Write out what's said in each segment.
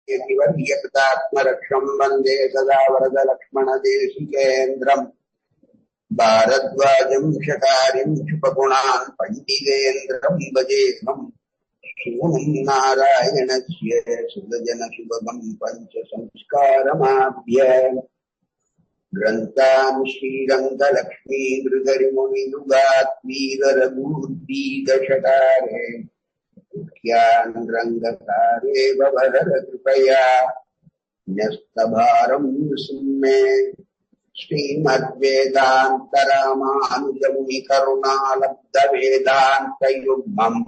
यकृतात्मरक्षम् वन्दे सदा वरदलक्ष्मणदेशिकेन्द्रम् भारद्वाजम् शकारिम् शुभगुणान् पण्डितेन्द्रम् भजेऽहम् सूनुम् नारायणस्य सुरजनशुभगम् पञ्चसंस्कारमाभ्य ग्रन्थान् श्रीरङ्गलक्ष्मी मृगरिमुनियुगात्मीरघूर्दीदशकारे मुख्यान् रङ्गकारे भवहर कृपया न्यस्तभारम् सिंहे श्रीमद्वेदान्तरामानुजमुनिकरुणालब्धवेदान्तयुग्मम्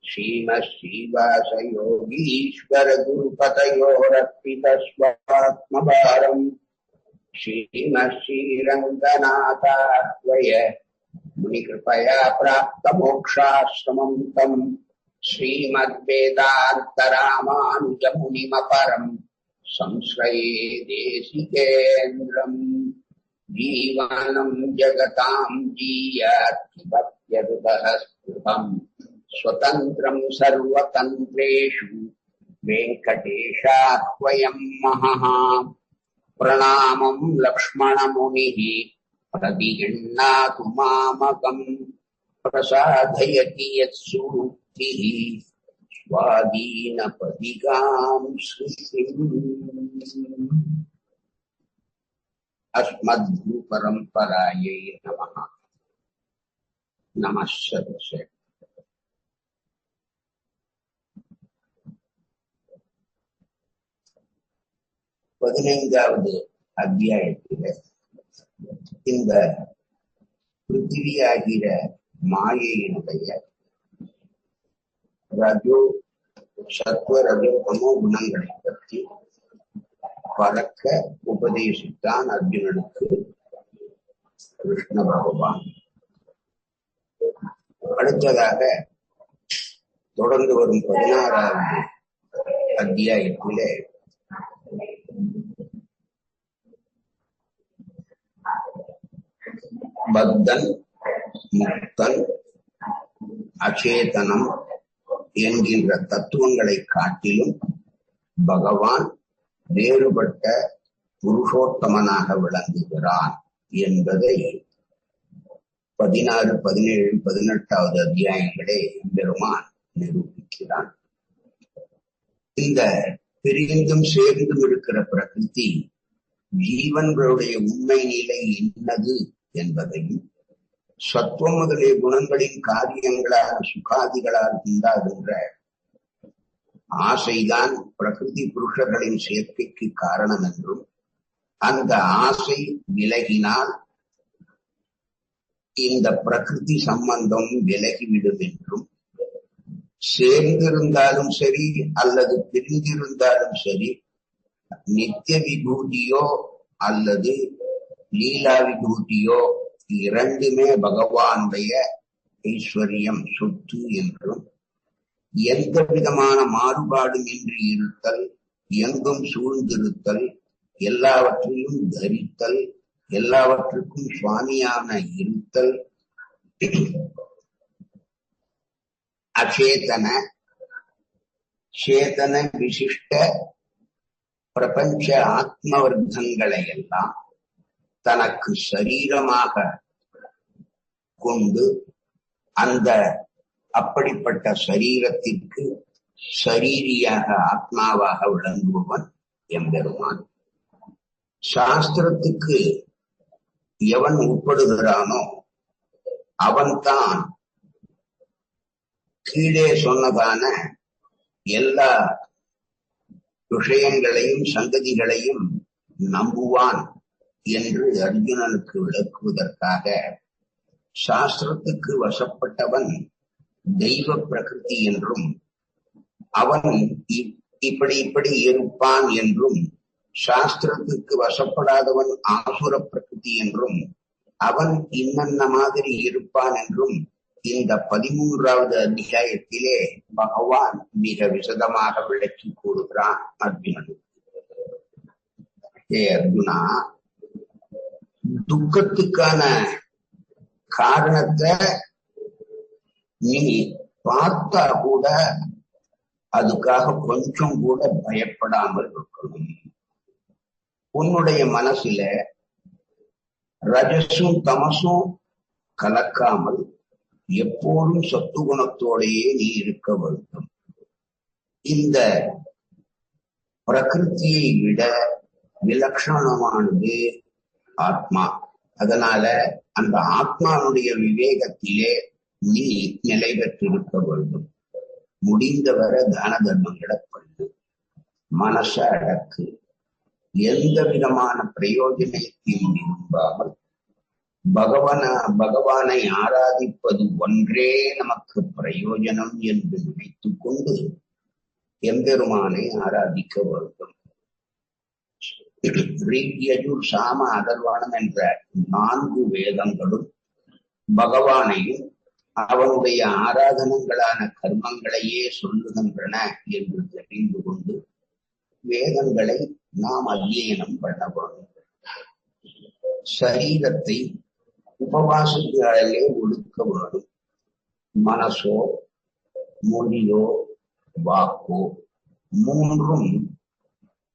श्रीमच्छ्रीवासयोगीश्वरगुरुपतयोरर्पितस्वात्मभारम् श्रीमच्छ्रीरङ्गनाथार्वय मुनिकृपया प्राप्तमोक्षाश्रमम् तम् श्रीमद्वेदान्तरामानुजमुनिमपरम् संश्रये देशिकेन्द्रम् जीवनम् जगताम् जीयात्मभक्त्यहृदहस्पृहम् स्वतन्त्रम् सर्वतन्त्रेषु वेङ्कटेशाह्वयम् महः प्रणामम् लक्ष्मणमुनिः प्रतिगृह्णातु मामकम् प्रसादयति यत्सूक्तिः स्वाधीनपदिकाम् श्रुतिम् अस्मद्गुरुपरम्परायै नमः। नमः सर्वसे। பதினைந்தாவது அத்தியாயத்தில் இந்த பிருத்திவியாகிற மாயையினுடைய ரஜோ சத்வ ரஜோ தமோ குணங்களை பற்றி பறக்க உபதேசித்தான் அர்ஜுனனுக்கு கிருஷ்ண பகவான். அடுத்ததாக தொடர்ந்து வரும் 16வது அத்தியாயத்திலே பத்தன் முக்தன் அச்சேதனம் என்கின்ற தத்துவங்களை காட்டிலும் பகவான் வேறுபட்ட புருஷோத்தமனாக விளங்குகிறான் என்பதை 16, 17, 18வது அத்தியாயங்களே பெருமான் நிரூபிக்கிறான். இந்த பிரிந்தும் சேர்ந்தும் இருக்கிற பிரகிருதி ஜீவன்களுடைய உண்மை நிலை என்னது என்பதையும் சத்துவம் முதலிய குணங்களின் காரியங்களால் சுகாதிகளால் உண்டாகின்ற ஆசைதான் பிரகிருதி புருஷர்களின் சேர்க்கைக்கு காரணம் என்றும் அந்த ஆசை விலகினால் இந்த பிரகிருதி சம்பந்தம் விலகிவிடும் என்றும் சேர்ந்திருந்தாலும் சரி அல்லது பிரிந்திருந்தாலும் சரி நித்திய விபூதியோ அல்லது லீலா விபூதியோ இரண்டுமே பகவானுடைய ஐஸ்வர்யம் சொத்து என்றும் எந்த விதமான மாறுபாடும் இன்றி இருத்தல், எங்கும் சூழ்ந்திருத்தல், எல்லாவற்றையும் தரித்தல், எல்லாவற்றுக்கும் சுவாமியான இருத்தல், அச்சேதன சேதன விசிஷ்ட பிரபஞ்ச ஆத்ம வர்க்கங்களை எல்லாம் தனக்கு சரீரமாக கொண்டு அந்த அப்படிப்பட்ட சரீரத்திற்கு சரீரியாக ஆத்மாவாக விளங்குபவன் எம்பெருமான். சாஸ்திரத்துக்கு எவன் உட்படுகிறானோ அவன்தான் கீழே சொன்னதான எல்லா விஷயங்களையும் சங்கதிகளையும் நம்புவான் என்று அர்ஜுனனுக்கு விளக்குவதற்காக சாஸ்திரத்துக்கு வசப்பட்டவன் தெய்வ பிரகிருதி என்றும் அவன் இப்படி இப்படி இருப்பான் என்றும் சாஸ்திரத்துக்கு வசப்படாதவன் ஆசுர பிரகிருதி என்றும் அவன் இன்னன்ன மாதிரி இருப்பான் என்றும் இந்த 13வது அத்தியாயத்திலே பகவான் மிக விசதமாக விளக்கி கூறுகிறான் அர்ஜுனனுக்கு. அர்ஜுனா, துக்கத்துக்கான காரணத்தை நீ பார்த்தா கூட அதுக்காக கொஞ்சம் கூட பயப்படாமல் இருக்கணும். உன்னுடைய மனசுல ரஜசும் தமசும் கலக்காமல் எப்போதும் சத்துகுணத்தோடையே நீ இருக்க வேண்டும். இந்த பிரகிருத்தியை விட விலட்சணமானது ஆத்மா. அதனால அந்த ஆத்மாவுடைய விவேகத்திலே நீ நிலை பெற்றிருக்க வேண்டும். முடிந்தவரை தான தர்மங்களை பண்ணு, மனச அடக்கு, எந்த விதமான பிரயோஜனத்தையும் விரும்பாமல் பகவானை ஆராதிப்பது ஒன்றே நமக்கு பிரயோஜனம் என்று நினைத்துக் கொண்டு எம்பெருமானை ஆராதிக்க வேண்டும். ரிக், யஜுர், சாம, அதர்வணம் என்ற 4 வேதங்களும் பகவானையும் அவனுடைய ஆராதனங்களான கர்மங்களையே சொல்லுகின்றன என்று தெரிந்து கொண்டு வேதங்களை நாம் அத்தியனம் பண்ண வேண்டும். சரீரத்தை உபவாசத்தினாலே ஒடுக்க வேண்டும். மனசோ மொழியோ வாக்கோ 3ம்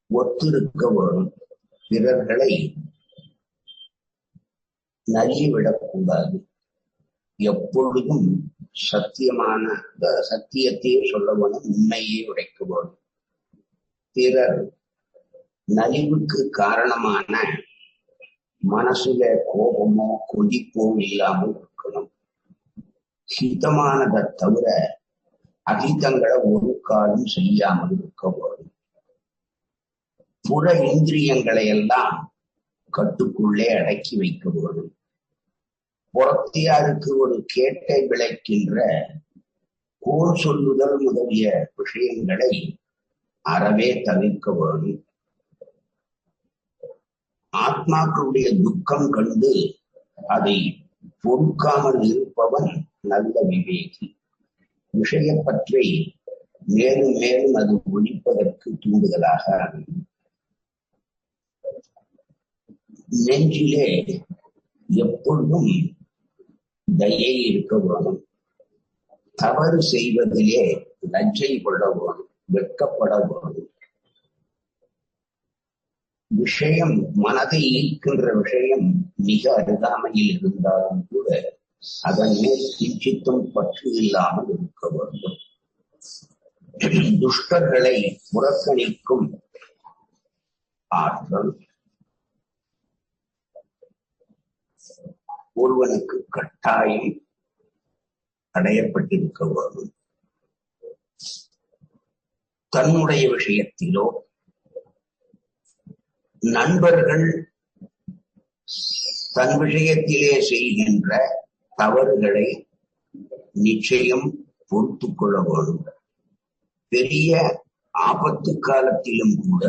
ஒத்திருக்க வேண்டும். பிறர்களை நலிவிடக்கூடாது. எப்பொழுதும் சத்தியத்தையே சொல்ல வேண்டும், உண்மையே உரைக்க வேண்டும். பிறர் நலிவுக்கு காரணமான மனசுல கோபமோ கொதிப்போ இல்லாமல் இருக்கணும். ஹிதமானதை தவிர அகிதங்களை ஒரு காலம் செய்யாமல் இருக்க வேண்டும். புற இந்திரியங்களை எல்லாம் கட்டுக்குள்ளே அடக்கி வைக்க வேண்டும். புறத்தியாருக்கு ஒரு கேட்டை விளைக்கின்ற கோல் சொல்லுதல் முதலிய விஷயங்களை அறவே தவிர்க்க வேண்டும். ஆத்மாக்களுடைய துக்கம் கண்டு அதை பொறுக்காமல் இருப்பவன் நல்ல விவேகி. விஷயப்பற்றை மேலும் மேலும் அது ஒழிப்பதற்கு தூண்டுதலாக அமையும். நெஞ்சிலே எப்பொழுதும் தயை இருக்க வேணும். தவறு செய்வதிலே லஜ்ஜை கொள்ள வேணும், வெட்கப்பட வேணும். விஷயம், மனதை ஈர்க்கின்ற விஷயம் மிக அருகாமையில் இருந்தாலும் கூட அதன் மேல் கிஞ்சித்தும் பற்று இல்லாமல் இருக்க வேண்டும். துஷ்டர்களை புறக்கணிக்கும் ஆற்றல் ஒருவனுக்கு கட்டாயம் அடையப்பட்டிருக்க வேண்டும். தன்னுடைய விஷயத்திலோ நண்பர்கள் தன் விஷயத்திலே செய்கின்ற தவறுகளை நிச்சயம் பொறுத்து கொள்ள வேண்டும். பெரிய ஆபத்து காலத்திலும் கூட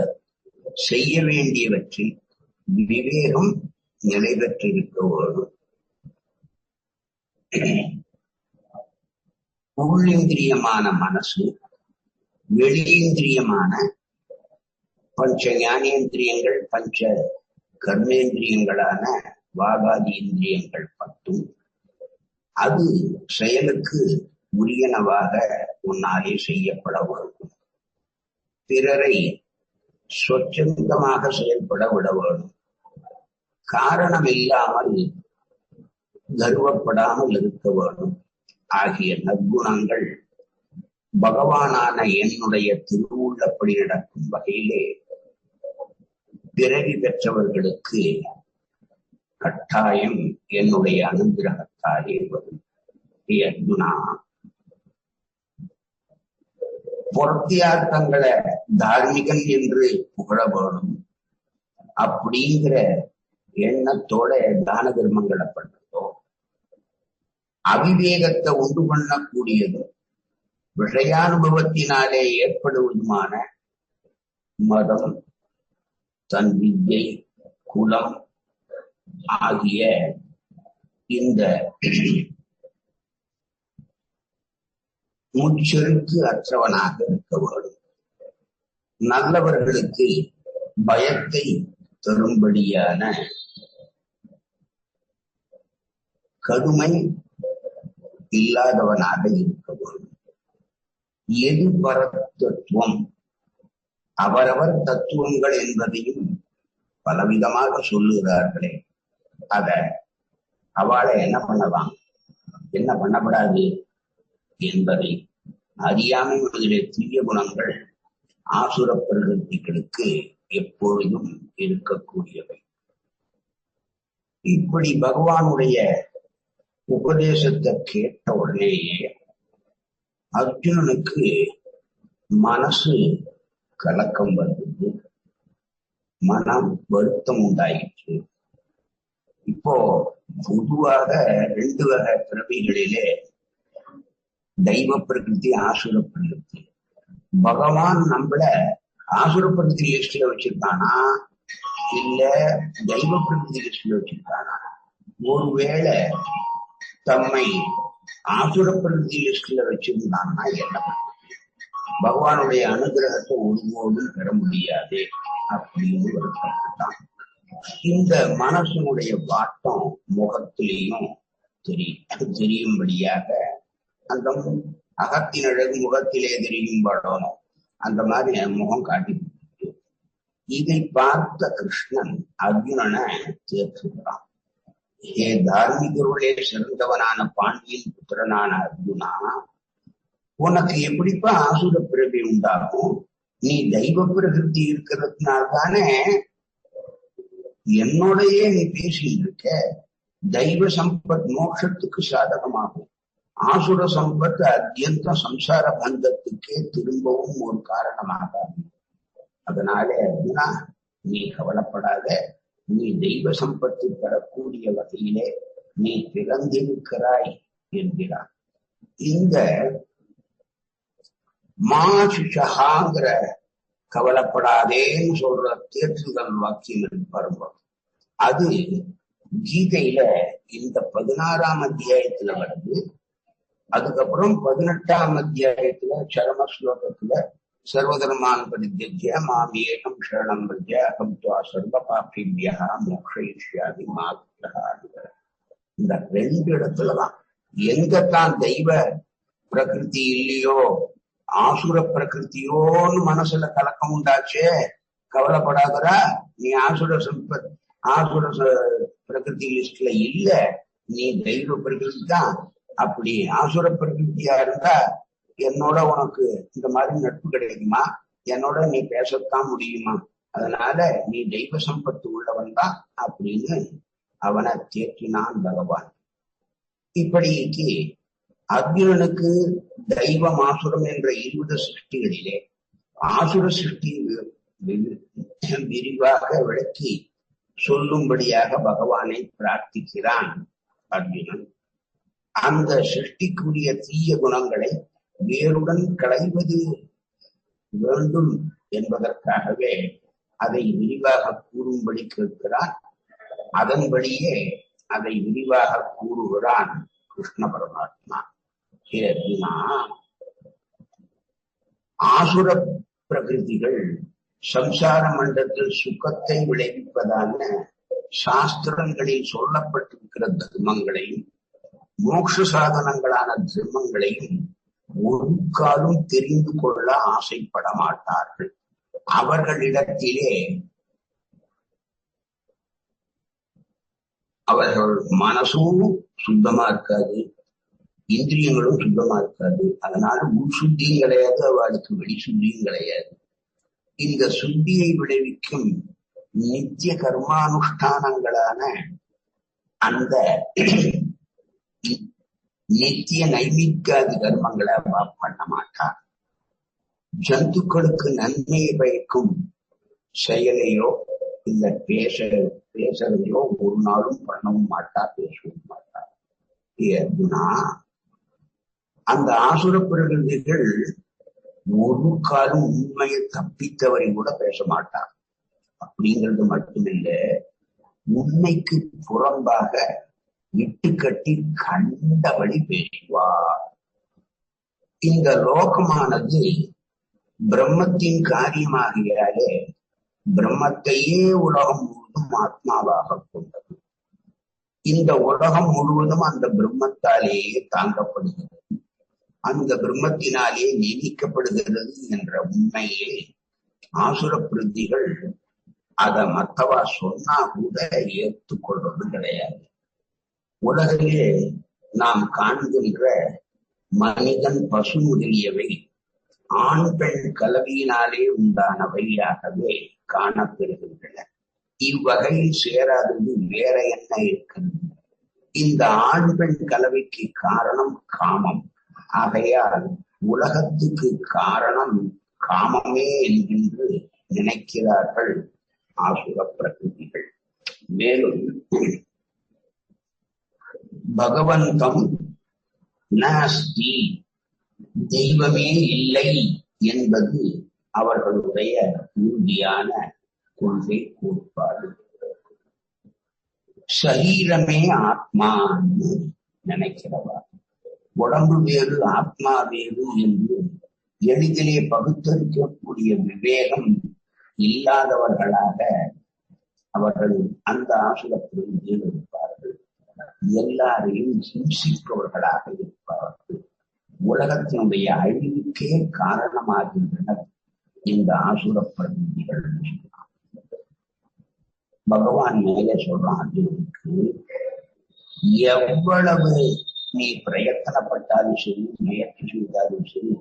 செய்ய வேண்டியவற்றில் விவேகம் நிலை பெற்றிருக்க வேண்டும். உள்ளிந்திரியமான மனசு, வெளியிந்திரியமான பஞ்ச ஞானேந்திரியங்கள், பஞ்ச கர்மேந்திரியங்களான வாகாதி இந்திரியங்கள் 10 அது செயலுக்கு உரியனவாக உன்னாலே செய்யப்பட வேண்டும். பிறரை சொச்சந்தமாக செயல்பட விட வேண்டும். காரணம் இல்லாமல் கர்வப்படாமல் இருக்க வேண்டும். ஆகிய நற்குணங்கள் பகவானான என்னுடைய திருவுள்ளப்படி நடக்கும் வகையிலே பிறவி பெற்றவர்களுக்கு கட்டாயம் என்னுடைய அனுகிரகத்தாலே வரும். அர்ஜுனா, புறத்தியார் தங்களை தார்மிகன் என்று புகழ வேணும் அப்படிங்கிற எண்ணத்தோட தான தர்மங்களை பண்றதோ, அவிவேகத்தை உண்டு பண்ணக்கூடியதும் விஷயானுபவத்தினாலே ஏற்படுவதுமான மதம், தன் வித்தை, குலம் ஆகிய இந்த முச்செருக்கு அற்றவனாக இருக்க வேண்டும். நல்லவர்களுக்கு பயத்தை தரும்படியான கடுமை இல்லாதவனாக இருக்க வேண்டும். எது பரதத்துவம், அவரவர் தத்துவங்கள் என்பதையும் பலவிதமாக சொல்லுகிறார்களே, அத அவளை என்ன பண்ணலாம், என்ன பண்ணப்படாது என்பதை அறியாமை முதலிய தீய குணங்கள் ஆசுர பிரகிருதிகளுக்கு எப்பொழுதும் இருக்கக்கூடியவை. இப்படி பகவானுடைய உபதேசத்தை கேட்ட உடனேயே அர்ஜுனனுக்கு மனசு கலக்கம் வந்தது, மனம் வருத்தம் உண்டாயிற்று. இப்போ பொதுவாக 2 வகை பிறவிகளிலே தெய்வ பிரகிருதி, ஆசுர பிரகிருதி. பகவான் நம்மள ஆசுர பிரகிருதி லிஸ்ட்ல வச்சிருக்கானா இல்ல தெய்வ பிரகிருதி லிஸ்ட்ல வச்சிருக்கானா? ஒருவேளை தம்மை ஆசுர பிரகிருதி லிஸ்ட்ல வச்சிருந்தான்னா என்ன பண்றது? பகவானுடைய அனுகிரகத்தை ஒருபோதும் பெற முடியாது அப்படின்னு வருத்தப்பட்டான். இந்த மனசனுடைய வாட்டம் முகத்திலேயும் தெரியும்படியாக, அந்த அகத்தின் அழகு முகத்திலே தெரியும் படம், அந்த மாதிரி முகம் காட்டி. இதை பார்த்த கிருஷ்ணன் அர்ஜுனனை தேற்றுகிறான். ஏ தார்மிகருடைய சிறந்தவனான பாண்டியன் புத்திரனான அர்ஜுனா, உனக்கு எப்படிப்பா ஆசுர பிறவி உண்டாகும்? நீ தெய்வ பிரகிருதி இருக்கிறதுனால்தானே என்னோடையே நீ பேசிட்டு இருக்க. தெய்வ சம்பத் மோட்சத்துக்கு சாதகமாகும், ஆசுர சம்பத் அத்தியந்த சம்சார பந்தத்துக்கே திரும்பவும் ஒரு காரணமாகாது. அதனாலே அர்ஜுனா, நீ கவலைப்படாத, நீ தெய்வ சம்பத்து பெறக்கூடிய வகையிலே நீ பிறந்திருக்கிறாய் என்கிறார். இந்த மாசுஷகாங்கிற கவலைப்படாதேன்னு சொல்ற தேற்றுதல் வாக்கியம் பாருங்க, அது கீதையில இந்த 16ஆம் அத்தியாயத்துல வருது. அதுக்கப்புறம் 18ஆம் அத்தியாயத்துல சரம ஸ்லோகத்துல சர்வதர்மான் பரித்யஜ்ய மாம் ஏகம் சரணம் பிரஜ அகம் துவா சர்வ பாபேப்யஹ மோக்ஷயிஷ்யாமி மா புனஹ. இந்த 2 இடத்துலதான் எங்கத்தான் தெய்வ பிரகிருதி இல்லையோ ஆசுர பிரகிருத்தியோன்னு மனசுல கலக்கம் உண்டாச்சே, கவலைப்படாதரா, நீ ஆசுர பிரகிருதி லிஸ்ட்ல இல்ல, நீ தெய்வ பிரகிருதி தான். அப்படி ஆசுர பிரகிருத்தியா இருந்தா என்னோட உனக்கு இந்த மாதிரி நட்பு கிடைக்குமா? என்னோட நீ பேசத்தான் முடியுமா? அதனால நீ தெய்வ சம்பத்து உள்ளவன் தான் அப்படின்னு அவனை தேற்றினான் பகவான். இப்படிக்கு அர்ஜுனனுக்கு தெய்வம் ஆசுரம் என்ற 20 சிருஷ்டிகளிலே ஆசுர சிருஷ்டி விரிவாக விளக்கி சொல்லும்படியாக பகவானை பிரார்த்திக்கிறான் அர்ஜுனன். அந்த சிருஷ்டிக்குரிய தீய குணங்களை வேருடன் களைவது வேண்டும் என்பதற்காகவே அதை விரிவாக கூறும்படி கேட்கிறான். அதன்படியே அதை விரிவாக கூறுகிறான் கிருஷ்ண பரமாத்மா. ஹே அர்ஜுனா, ஆசுர பிரகிருதிகள் சம்சார மண்டலத்தில் சுகத்தை விளைவிப்பதான சாஸ்திரங்களில் சொல்லப்பட்டிருக்கிற தர்மங்களையும் மோட்ச சாதனங்களான தர்மங்களையும் ஒரு காலம் தெரிந்து கொள்ள ஆசைப்பட மாட்டார்கள். அவர்களிடத்திலே அவர்கள் மனசும் சுத்தமா இருக்காது, இந்திரியங்களும் சுத்தமா இருக்காது. அதனால உள் சுத்தியும் கிடையாது, அவளுக்கு வெளி சுத்தியும் கிடையாது. இந்த சுத்தியை விளைவிக்கும் நித்திய கர்மானுஷ்டானங்களான அந்த நித்திய நைமித்தியாதி கர்மங்களை பண்ண மாட்டார். ஜந்துக்களுக்கு நன்மையை பயக்கும் செயலையோ இல்ல பேசுறதையோ ஒரு நாளும் பண்ணவும் மாட்டார், பேசவும் மாட்டார். அர்ஜுனா, அந்த ஆசுர பிரகிருதிகள் ஒரு காலம் உண்மையை தப்பித்தவரை கூட பேச மாட்டார். அப்படிங்கிறது மட்டுமில்ல, உண்மைக்கு புறம்பாக இட்டுக்கட்டி கண்டபடி பேசுவார். இந்த லோகமானது பிரம்மத்தின் காரியமாகியாலே பிரம்மத்தையே உலகம் முழுவதும் ஆத்மாவாக கொண்டது. இந்த உலகம் முழுவதும் அந்த பிரம்மத்தாலேயே தாங்கப்படுகிறது. அந்த பிரம்மத்தினாலே நியமிக்கப்படுகிறது என்ற உண்மையை ஆசுர பிரதிகள் அத மத்தவா சொன்னா கூட ஏற்றுக்கொள்றது கிடையாது. உலகிலே நாம் காண்கின்ற மனிதன், பசு முதலியவை ஆண் பெண் கலவியினாலே உண்டானவையாகவே காணப்பெறுகின்றன. இவ்வகையில் சேராதது வேற என்ன இருக்கிறது? இந்த ஆண் பெண் கலவைக்கு காரணம் காமம். ஆகையால் உலகத்துக்கு காரணம் காமமே என்கின்று நினைக்கிறார்கள் ஆசுர பிரகிருதிகள். மேலும் பகவந்தம் நாஸ்தி, தெய்வமே இல்லை என்பது அவர்களுடைய உறுதியான கொள்கை கோட்பாடு. சரீரமே ஆத்மான்னு நினைக்கிறவா, உடம்பு வேறு ஆத்மா வேறு என்று எளிதிலே பகுத்தறிக்கக்கூடிய விவேகம் இல்லாதவர்களாக அவர்கள் அந்த ஆசுரத்தில் இருப்பார்கள். எல்லாரையும் ஹிம்சிப்பவர்களாக இருப்பார்கள். உலகத்தினுடைய அழிவுக்கே காரணமாகின்றனர் இந்த ஆசுர பிரதிநிதிகள். பகவான் மேலே சொல்றான், அர்ஜுனனுக்கு எவ்வளவு நீ பிரயத்தனப்பட்டாலும் சரி, முயற்சி செய்தாலும் சரி,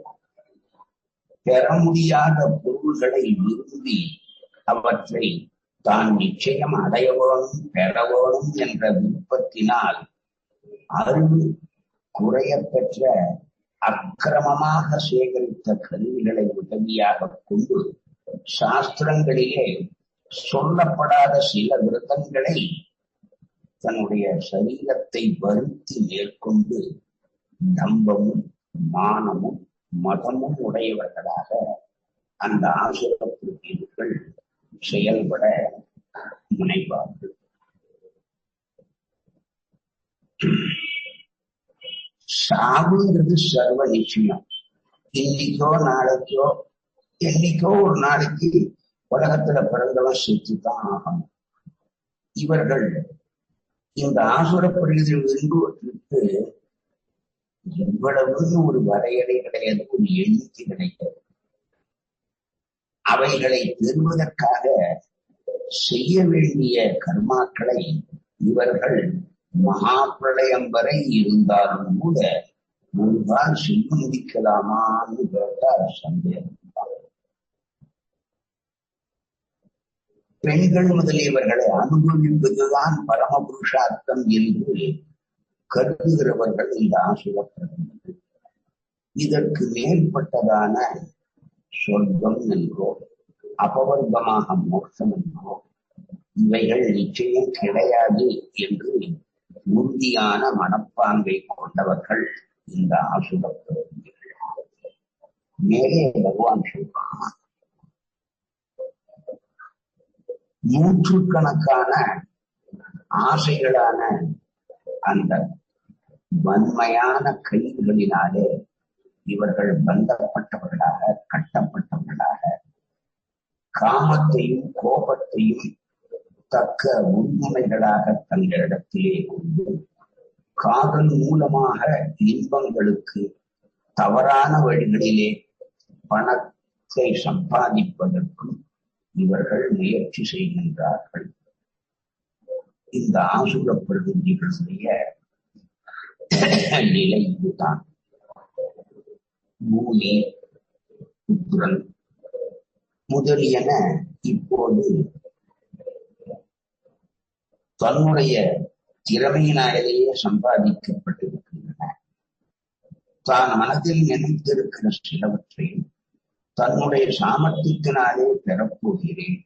பெற முடியாத பொருள்களை விரும்பி அவற்றை தான் நிச்சயம் அடைய வேணும், பெற வேணும் என்ற விருப்பத்தினால் அறிவு குறைய பெற்ற அக்கிரமமாக சேகரித்த கருவிகளை உதவியாக கொண்டு சாஸ்திரங்களிலே சொல்லப்படாத சில விரதங்களை தன்னுடைய சரீரத்தை வருத்தி மேற்கொண்டு நம்பமும் மானமும் மதமும் உடையவர்களாக அந்த ஆசுர பிரதிகள் செயல்பட முனைவார்கள். சாவுங்கிறது சர்வ நிச்சயம். இன்னைக்கோ நாளைக்கோ என்னைக்கோ ஒரு நாளைக்கு உலகத்துல பிறந்தவன் செத்துத்தான் ஆகணும். இவர்கள் இந்த ஆசுர பிரதிகள் விரும்புவதற்கு எவ்வளவுன்னு ஒரு வரையறை கிடையாது, ஒரு எண்ணிக்கை கிடையாது. அவைகளை பெறுவதற்காக செய்ய வேண்டிய கர்மாக்களை இவர்கள் மகா பிரளயம் வரை இருந்தாலும் கூட முன்பால் செய்ய முடிக்கலாமான்னு கேட்டால் சந்தேகம். பெண்கள் முதலியவர்களை அனுபவிப்பதுதான் பரமபுருஷார்த்தம் என்று கருதுகிறவர்கள் இந்த ஆசுர பிரதிகள். இதற்கு மேற்பட்டதான சொர்க்கம் என்றோ அபவர்க்கமாக மோட்சம் என்றோ இவைகள் நிச்சயம் கிடையாது என்று உறுதியான மனப்பாங்கை கொண்டவர்கள் இந்த ஆசுர பிரதிகள். மேலே பகவான் சொல்றான், நூற்றுக்கணக்கான ஆசைகளான அந்த வன்மையான கைகளினாலே இவர்கள் பந்தப்பட்டவர்களாக, கட்டப்பட்டவர்களாக, காமத்தையும் கோபத்தையும் தக்க உண்மைகளாக தங்களிடத்திலே கொண்டு காதல் மூலமாக இன்பங்களுக்கு தவறான வழிகளிலே பணத்தை சம்பாதிப்பதற்கும் இவர்கள் முயற்சி செய்கின்றார்கள். இந்த ஆசுர பிரதிகளுடைய நிலை இதுதான். பூமி, புத்திரன் முதலியன இப்போது தன்னுடைய திறமையினாலேயே சம்பாதிக்கப்பட்டிருக்கின்றன. தான் மனதில் நினைத்திருக்கிற சிலவற்றையும் தன்னுடைய சாமர்த்தியத்தினாலே பெறப்போகிறேன்,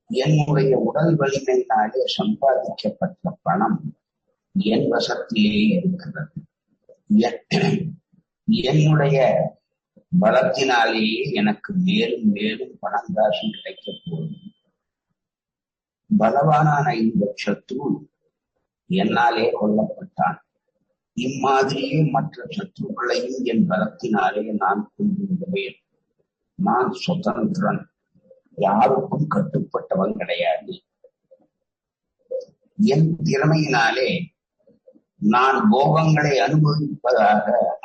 என்னுடைய உடல் வலிமையினாலே சம்பாதிக்கப்பட்ட பணம் என் வசத்திலே இருக்கிறது, என்னுடைய பலத்தினாலேயே எனக்கு மேலும் மேலும் பணம் காசு கிடைக்கப் போகுது. பலவானான இந்த சத்ரு என்னாலே கொல்லப்பட்டான். இம்மாதிரியே மற்ற சத்ருக்களையும் என் பலத்தினாலே நான் கொண்டிருந்தேன். நான் சுதந்திரன், யாருக்கும் கட்டுப்பட்டவன் கிடையாது. என் திறமையினாலே நான் போகங்களை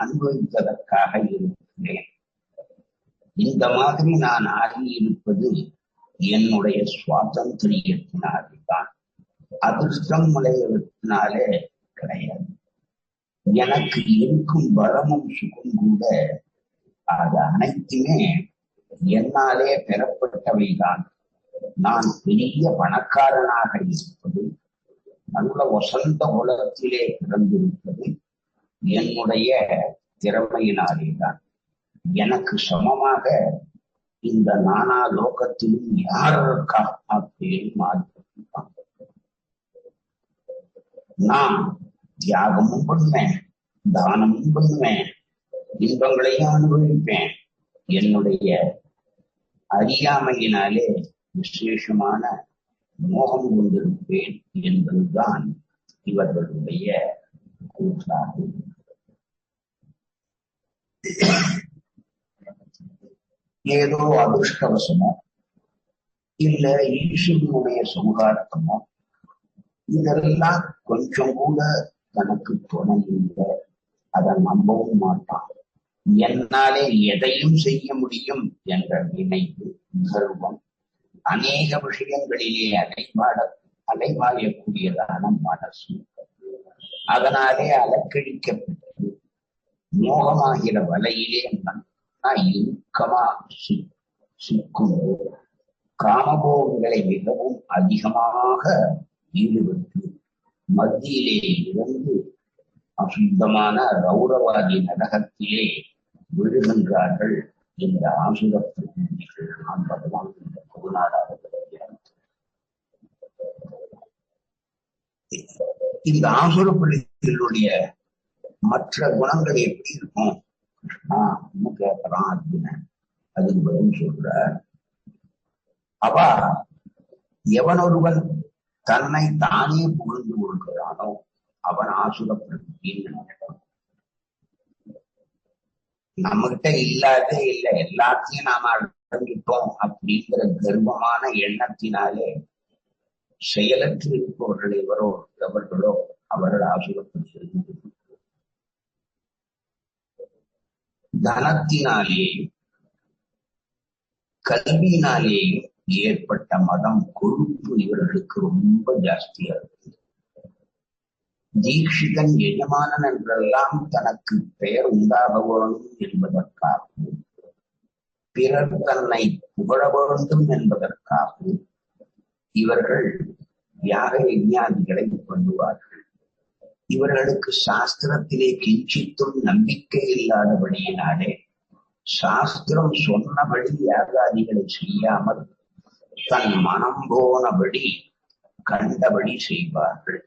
அனுபவிப்பதற்காக இருக்கிறேன். இந்த மாதிரி நான் ஆகியிருப்பது என்னுடைய சுவாதந்திரியத்தினால்தான், அதிர்ஷ்டம் முறையத்தினாலே கிடையாது. எனக்கு இருக்கும் பலமும் சுகம் கூட அது அனைத்துமே என்னாலே பெறப்பட்டவைதான். நான் பெரிய பணக்காரனாக இருப்பது, நல்ல வசந்த உலகத்திலே பிறந்திருப்பது என்னுடைய திறமையினாலேதான். எனக்கு சமமாக இந்த நானா லோகத்திலும் யார் இருக்கா அப்படின்னு மாறிப்பாங்க. நான் தியாகமும் பண்ணுவேன், தானமும் பண்ணுவேன், இன்பங்களையும் அனுபவிப்பேன். என்னுடைய அறியாமையினாலே விசேஷமான மோகம் கொண்டிருப்பேன் என்பதுதான் இவர்களுடைய கூற்றாகும். ஏதோ அதிர்ஷ்டவசமோ இல்ல ஈஸ்வரனுடைய சமுகார்த்தமோ இதெல்லாம் கொஞ்சம் கூட தனக்கு துணை இல்லை. அதை நம்பவும் மாட்டான். என்னாலே எதையும் செய்ய முடியும் என்ற நினைவு, கர்வம், அநேக விஷயங்களிலே அலைவாயக்கூடியதான மனசு, அதனாலே அலக்கழிக்கப்பட்டு மோகமாகிற வலையிலே இறுக்கமா சிக்கும் காமபோகங்களை மிகவும் அதிகமாக ஈடுபட்டு மத்தியிலே இருந்து அசுத்தமான ரௌரவாதி நரகத்திலே விழுகின்றார்கள். இந்த ஆசுர பிரதிநிதிகள் நாம் பகவான் இந்த 16வது இந்த ஆசுர பிரதிநிதிகளுடைய மற்ற குணங்கள் எப்படி இருக்கும் கேட்கிறான் அர்ஜுனன். அதுக்கு பதில் சொல்ற, அவ எவனொருவன் தன்னை தானே புகழ்ந்து கொள்கிறானோ அவன் ஆசுர பிரதின்னு நினைப்பான். நம்ம கிட்ட இல்லாதே இல்லை, எல்லாத்தையும் நாம அடங்கிட்டோம் அப்படிங்கிற கர்வமான எண்ணத்தினாலே செயலற்று இருப்பவர்கள் எவர்களோ அவர்கள் ஆசுரப்படுகிறது. தனத்தினாலேயும் கல்வியினாலேயும் ஏற்பட்ட மதம், கொழுப்பு இவர்களுக்கு ரொம்ப ஜாஸ்தியா இருக்கு. தீட்சிதன் எஜமானன் என்றெல்லாம் தனக்கு பெயர் உண்டாக வேண்டும் என்பதற்காகவும், பிறர் தன்னை புகழ வேண்டும் என்பதற்காகவும் இவர்கள் யாக யஜ்ஞாதிகளை பண்ணுவார்கள். இவர்களுக்கு சாஸ்திரத்திலே கிஞ்சித்தும் நம்பிக்கை இல்லாதபடியினாலே சாஸ்திரம் சொன்னபடி யாகாதிகளை செய்யாமல் தன் மனம் போனபடி கண்டபடி செய்வார்கள்.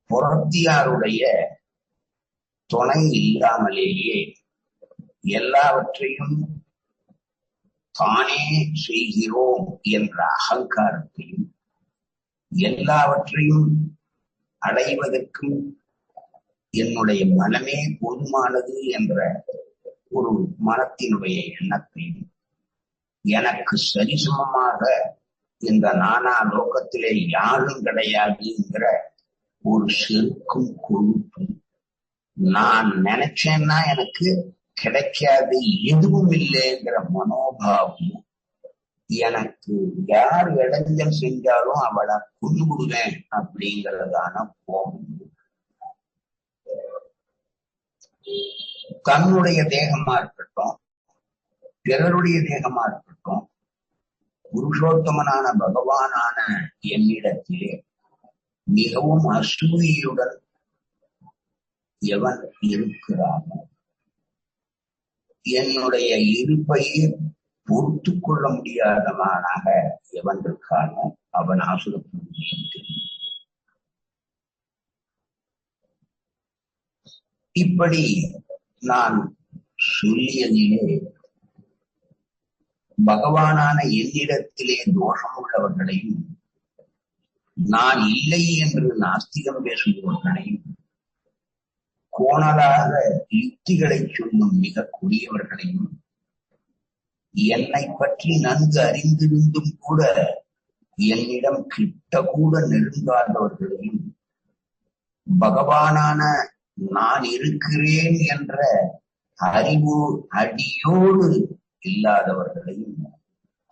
புறத்தியாருடைய துணை இல்லாமலேயே எல்லாவற்றையும் தானே செய்கிறோம் என்ற அகங்காரத்தையும், எல்லாவற்றையும் அடைவதற்கும் என்னுடைய மனமே போதுமானது என்ற ஒரு மனத்தினுடைய எண்ணத்தையும், எனக்கு சரிசமமாக இந்த நானா லோகத்திலே யாரும் கிடையாதுங்கிற ஒரு செருக்கும் கொழுப்பும், நான் நினைச்சேன்னா எனக்கு கிடைக்காது எதுவும் இல்லைங்கிற மனோபாவமும், எனக்கு யார் இடைஞ்சல் செஞ்சாலும் அவளை கொண்டு விடுவேன் அப்படிங்கிறதான கோபம். தன்னுடைய தேகமா இருக்கட்டும், பிறருடைய தேகமா இருக்கட்டும், புருஷோத்தமனான பகவானான என்னிடத்திலே மிகவும் அசூயையுடன் எவன் இருக்கிறானோ, என்னுடைய இருப்பையே பொறுத்து கொள்ள முடியாதவனாக எவன் இருக்கானோ அவன் ஆசுரப்படுத்த. இப்படி நான் சொல்லியதிலே பகவானான என்னிடத்திலே தோஷம் உள்ளவர்களையும், நான் இல்லை என்று நாஸ்திகம் பேசுபவர்களையும், கோணலாக யுக்திகளை சொல்லும் மிக கொடியவர்களையும், என்னை பற்றி நன்கு அறிந்திருந்தும் கூட என்னிடம் கிட்ட கூட நெருங்காதவர்களையும் பகவானான நான் இருக்கிறேன் என்ற அறிவு அடியோடு இல்லாதவர்களையும்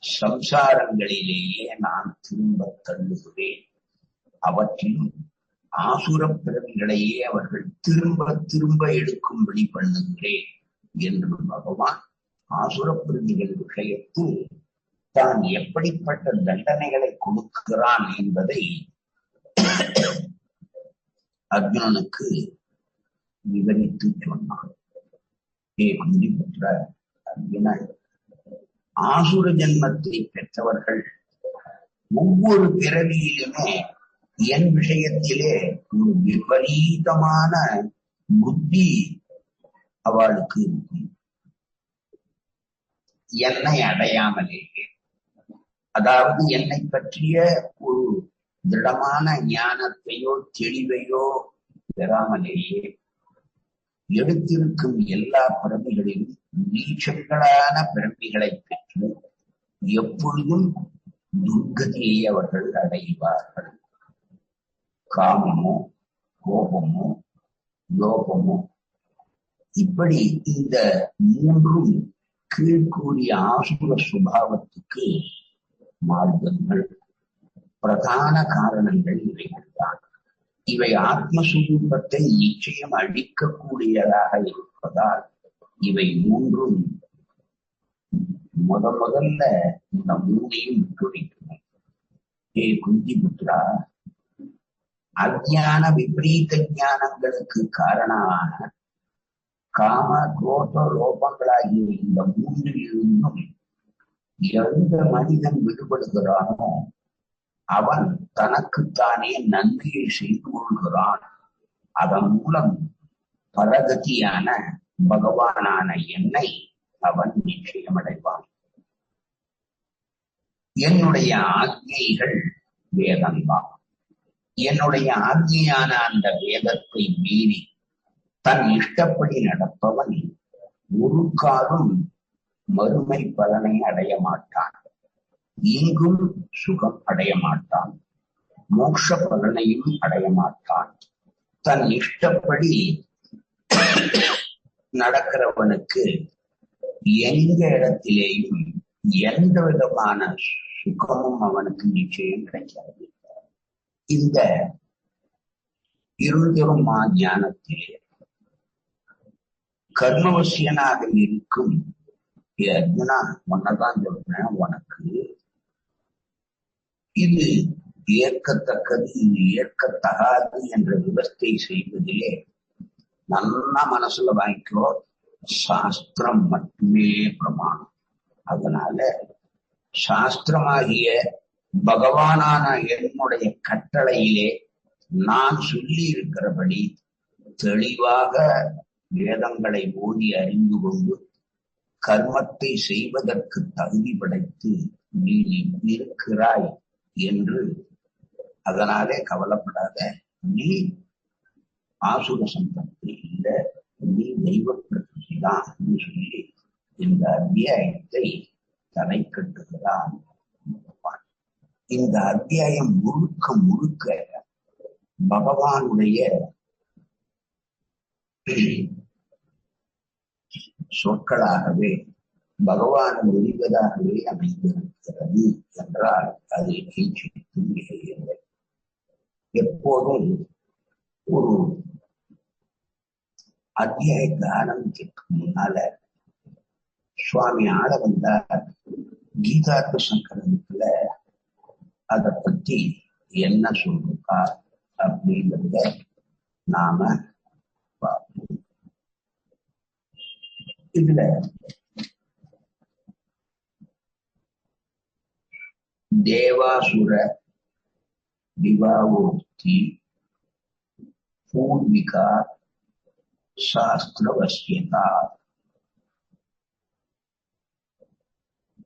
சம்சாரங்களிலேயே நான் திரும்ப தள்ளுகிறேன். அவற்றிலும் ஆசுரப் பிறவிகளையே அவர்கள் திரும்ப திரும்ப எடுக்கும்படி பண்ணுகிறேன் என்று பகவான் ஆசுரப் பிறவிகள் விஷயத்தில் தான் எப்படிப்பட்ட தண்டனைகளை கொடுக்கிறான் என்பதை அர்ஜுனனுக்கு விவரித்து சொன்னான். குந்திபுத்திர அர்ஜுனன், ஆசுர ஜன்மத்தை பெற்றவர்கள் ஒவ்வொரு பிறவியிலுமே என் விஷயத்திலே ஒரு விபரீதமான புத்தி அவளுக்கு இருக்கும். என்னை அடையாமலேயே, அதாவது என்னை பற்றிய ஒரு திடமான ஞானத்தையோ தெளிவையோ பெறாமலேயே எடுத்திருக்கும் எல்லா பிறவிகளிலும் நீச்சங்களான பிறவிகளை பெற்று எப்பொழுதும் துர்கதியை அவர்கள் அடைவார்கள். காமமோ, கோபமோ, லோகமோ, இப்படி இந்த மூன்றும் கீழ்கூடிய ஆசுர சுபாவத்துக்கு மார்க்கங்கள், பிரதான காரணங்கள் இவைகள்தான். இவை ஆத்மஸ்வரூபத்தை நிச்சயம் அழிக்கக்கூடியதாக இருப்பதால் இவை மூன்றும் முதல்ல இந்த மூணையும் விட்டுவிட்டன. குந்திபுத்திரா, அஞ்ஞான விபரீத ஞானங்களுக்கு காரணமான காம, குரோத, லோபங்களாகிய இந்த மூன்றிலிருந்தும் எந்த மனிதன் விடுபடுகிறானோ அவன் தனக்குத்தானே நன்மையை செய்து கொள்கிறான். அதன் மூலம் பரகதியான பகவானான என்னை அவன் நிச்சயமடைவான். என்னுடைய ஆజ్ఞைகள் வேதம்தான். என்னுடைய ஆజ్ఞையான அந்த வேதத்தை மீறி தன் இஷ்டப்படி நடப்பவன் ஒரு காலம் மறுமை பலனை அடைய மாட்டான். இங்கும் சுகம் அடைய மாட்டான், மோட்ச பலனையும் அடைய மாட்டான். தன் இஷ்டப்படி நடக்கிறவனுக்கு எந்த இடத்திலேயும் எந்த விதமான சுகமும் அவனுக்கு நிச்சயம் கிடைக்காது. இந்த இருந்தரும் ஞானத்திலே கர்மவசியனாக இருக்கும் அர்ஜுனா, உன்னதான் சொல்றேன், உனக்கு இது ஏற்கத்தக்கது, இது ஏற்கத்தகாது என்ற விவஸ்தை செய்வதிலே நல்லா மனசுல வாங்கிக்கோ, சாஸ்திரம் மட்டுமே பிரமாணம். அதனால சாஸ்திரமாகிய பகவானான என்னுடைய கட்டளையிலே நான் சொல்லி இருக்கிறபடி தெளிவாக வேதங்களை ஓதி அறிந்து கொண்டு கர்மத்தை செய்வதற்கு தகுதி படைத்து நீ இருக்கிறாய் என்று, அதனாலே கவலைப்படாத, நீ ஆசுர சம்பத்து இல்லை, நீ தெய்வ பிரகிருதி தான் சொல்லி இந்த அத்தியாயத்தை தலை கட்டுகிறான். இந்த அத்தியாயம் முழுக்க முழுக்க பகவானுடைய சொற்களாகவே, பகவான் ஒழிவதாகவே அமைந்திருக்கிறது என்றால் அது கீழ்ச்சிக்கும் இல்லை. எப்போதும் ஒரு அத்தியாயத்தை ஆரம்பிக்கிறதுக்கு முன்னால சுவாமி ஆள வந்தார் கீதார்த்த சங்கரத்துல அதை பத்தி என்ன சொல்றா அப்படிங்கிறத நாம பார்ப்போம். இதுல தேவாசுர விவாவோக்தி பூர்விகா சாஸ்திரவசியதா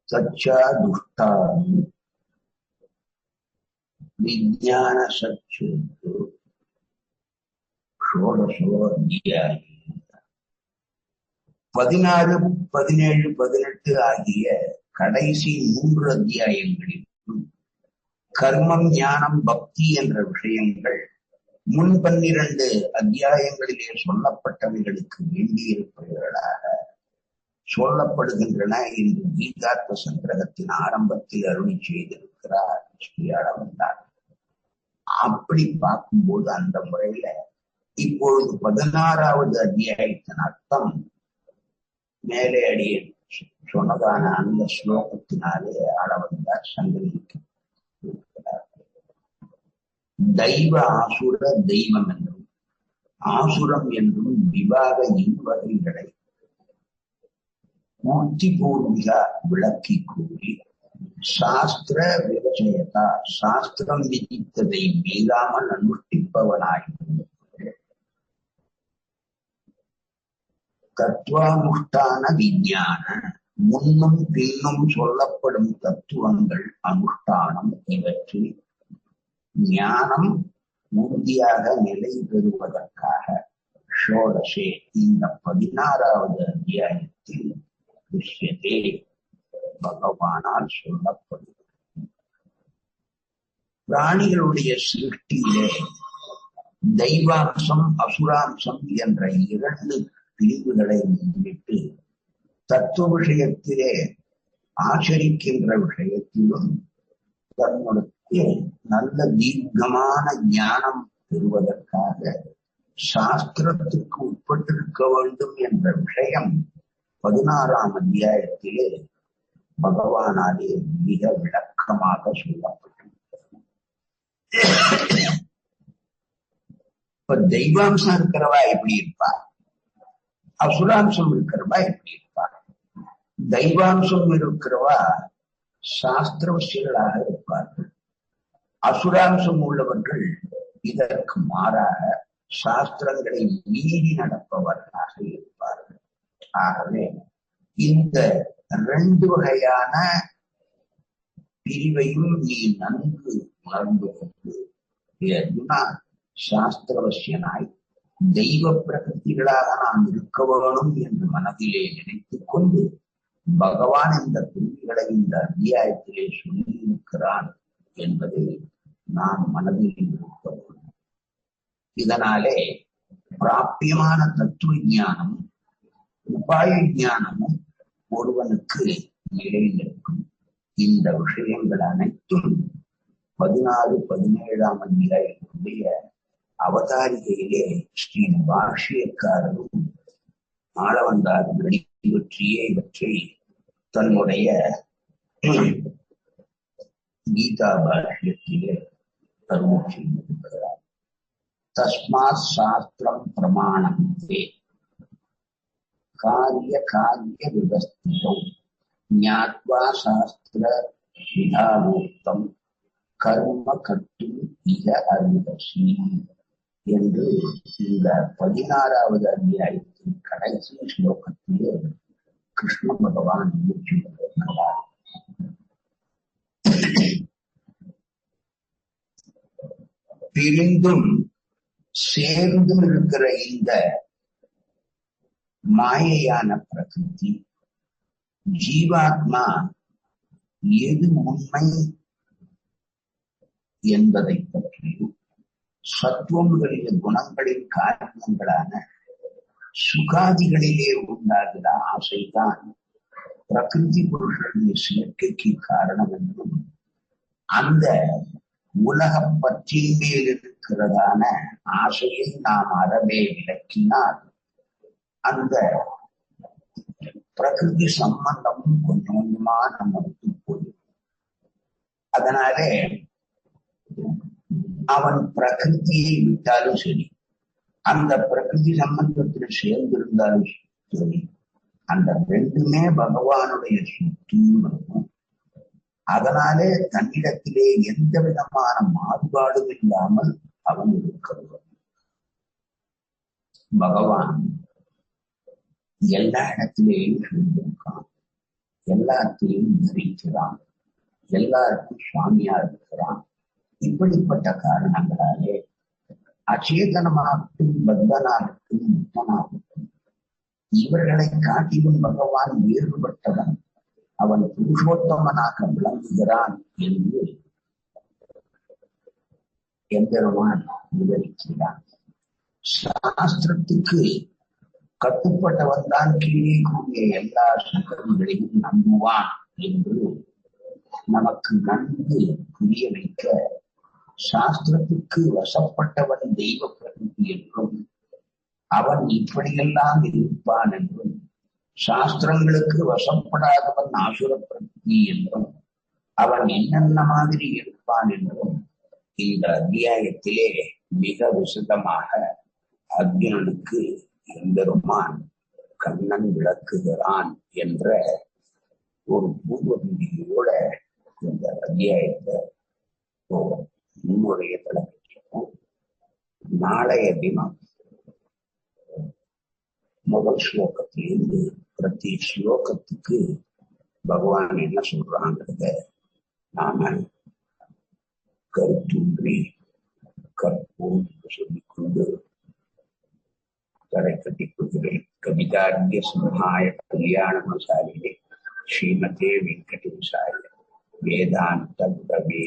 சச்சா துஷ்டானு விஞ்ஞான சச்சு ஷோடசோ அத்தியாயம் 16, 17, 18 ஆகிய கடைசி 3 அத்தியாயங்களிலும் கர்மம், ஞானம், பக்தி என்ற விஷயங்கள் முன் 12 அத்தியாயங்களிலே சொல்லப்பட்டவைகளுக்கு வேண்டியிருப்பவர்களாக சொல்லப்படுகின்றன என்று கீதாத்ம சங்கிரகத்தின் ஆரம்பத்தில் அருளி செய்திருக்கிறார் ஸ்ரீயாளவந்தார். அப்படி பார்க்கும்போது அந்த முறையில இப்பொழுது 16வது அத்தியாயத்தின் அர்த்தம் மேலே அடியே சொன்னதான அந்த ஸ்லோகத்தினாலே ஆளவந்தார் சங்கரிக்கிறார். தெய்வ ஆசுர தெய்வம் என்றும் ஆசுரம் என்றும் விவாக இவ்வகைகளை மூர்த்தி பூர்விக விளக்கி கூறி சாஸ்திர விவசாயத்தா சாஸ்திரம் விதித்ததை மீளாமல் அனுஷ்டிப்பவனாய் தத்துவானுஷ்டான விஞ்ஞான முன்னும் பின்னும் சொல்லப்படும் தத்துவங்கள் அனுஷ்டானம் இவற்றில் ஞானம் உறுதியாக நிலை பெறுவதற்காக ஷோடசே இந்த 16வது அத்தியாயத்தில் விஷயத்தே பகவானால் சொல்லப்படுகிறது. பிராணிகளுடைய சிருஷ்டியிலே தெய்வாம்சம் அசுராம்சம் என்ற 2 பிரிவுகளை முன்னிட்டு தத்துவ விஷயத்திலே ஆச்சரிக்கின்ற விஷயத்திலும் தன்னுடைய நல்ல தீர்க்கமான ஞானம் பெறுவதற்காக சாஸ்திரத்துக்கு உட்பட்டிருக்க வேண்டும் என்ற விஷயம் 16ஆம் அத்தியாயத்திலே பகவானாலே மிக விளக்கமாக சொல்லப்பட்டிருக்கிறது. இப்ப தெய்வாம்சம் இருக்கிறவா எப்படி இருப்பா, அசுராம்சம் இருக்கிறவா எப்படி இருப்பா? தெய்வாம்சம் இருக்கிறவா சாஸ்திரவசியர்களாக இருப்பார்கள். அசுராம்சம் உள்ளவர்கள் இதற்கு மாறாக சாஸ்திரங்களை மீறி நடப்பவர்களாக இருப்பார்கள். ஆகவே இந்த 2 வகையான பிரிவையும் நீ நன்கு உணர்ந்து கொண்டு அர்ஜுனா சாஸ்திரவசியனாய் தெய்வ பிரகிருதிகளாக நாம் இருக்க வேணும் என்று மனதிலே நினைத்துக் கொண்டு பகவான் இந்த குறிப்புகளை இந்த அத்தியாயத்திலே சொல்லியிருக்கிறான் என்பதை நாம் மனதில் இருக்க வேண்டும். இதனாலே பிராபியமான தத்துவ ஞானம் உபாய ஞானமும் ஒருவனுக்கு நிலைநிற்கும். இந்த விஷயங்கள் அனைத்தும் 16, 17ஆம் அத்தியாயத்தினுடைய அவதாரிகையிலே ஸ்ரீ பாஷ்யக்காரரும் ஆளவந்தார் வெளிப்பற்றியே இவற்றை தன்னுடைய கீதா பாஷ்யத்திலே அருள் செய்திருக்கிறார். தஸ்மாத் சாஸ்திரம் பிரமாணம் காரிய காரிய விவஸ்திதம் ஞாத்வா சாஸ்திர விதாவோக்தம் கர்ம கட்டும் மிக அறிவசி என்று இந்த 16வது அத்தியாயத்தின் கடைசி ஸ்லோகத்திலே கிருஷ்ண பகவான் இருக்கிறார். பிரிந்தும் சேர்ந்தும் இருக்கிற இந்த மாயையான பிரகிருதி ஜீவாத்மா எது உண்மை என்பதை பற்றியும் சத்துவங்களிலே குணங்களின் காரணங்களான சுகாதிகளிலே உண்டாகிற ஆசைதான் பிரகிருதி புருஷனுடைய சேர்க்கைக்கு காரணம் என்றும் அந்த உலக பற்றின் மேல் இருக்கிறதான ஆசையை நாம் அறவே விளக்கினால் அந்த பிரகிருதி சம்பந்தமும் கொஞ்சம் கொஞ்சமா நம்ம விட்டு போயிடும். அதனாலே அவன் பிரகிருதியை விட்டாலும் சரி, அந்த பிரகிருதி சம்பந்தத்தில் சேர்ந்திருந்தாலும் சரி, அந்த 2மே பகவானுடைய சுத்தியும் இருக்கும். அதனாலே தன்னிடத்திலே எந்த விதமான மாறுபாடும் இல்லாமல் அவன் இருக்கிறான். பகவான் எல்லா இடத்திலேயும் இருந்திருக்கான், எல்லாத்தையும் தரிக்கிறான், எல்லாருக்கும் சுவாமியா இருக்கிறான். இப்படிப்பட்ட காரணங்களாலே அச்சேதனமாகட்டும் பத்தனாகட்டும் முக்தனாகட்டும் இவர்களை காட்டிலும் பகவான் வேறுபட்டவன், அவன் புருஷோத்தமனாக விளங்குகிறான் என்று எம்பெருமான் விவரிக்கிறான். சாஸ்திரத்துக்கு கட்டுப்பட்டவன் தான் கீழே கூடிய எல்லா சங்கங்களையும் நம்புவான் என்று நமக்கு நன்கு புரிய வைக்க, சாஸ்திரத்துக்கு வசப்பட்டவன் தெய்வ பிரகிருதி என்றும் அவன் இப்படியெல்லாம் இருப்பான் என்றும், சாஸ்திரங்களுக்கு வசப்படாதவன் ஆசுர பிரகிருதி என்றும் அவன் என்னென்ன மாதிரி இருப்பான் என்றும் இந்த அத்தியாயத்திலே மிக விசதமாக அர்ஜுனனுக்கு எம்பெருமான் கண்ணன் விளக்குகிறான் என்ற ஒரு பூர்வ விதியோட இந்த அத்தியாயத்தை முன்னுடைய தலைமைக்கும். நாளைய தினம் முதல் ஸ்லோகத்திலிருந்து பிரதி ஸ்லோகத்துக்கு பகவான் என்ன சொல்றாங்கிறத நாம கருத்தூன்றி கற்போம் என்று சொல்லிக்கொண்டு தடை கட்டிக் கொள்கிறேன். கவிதார்த்திய சிம்ஹாய கல்யாணமசாலினே ஸ்ரீமதே வெங்கடேசாய வேதாந்த குரவே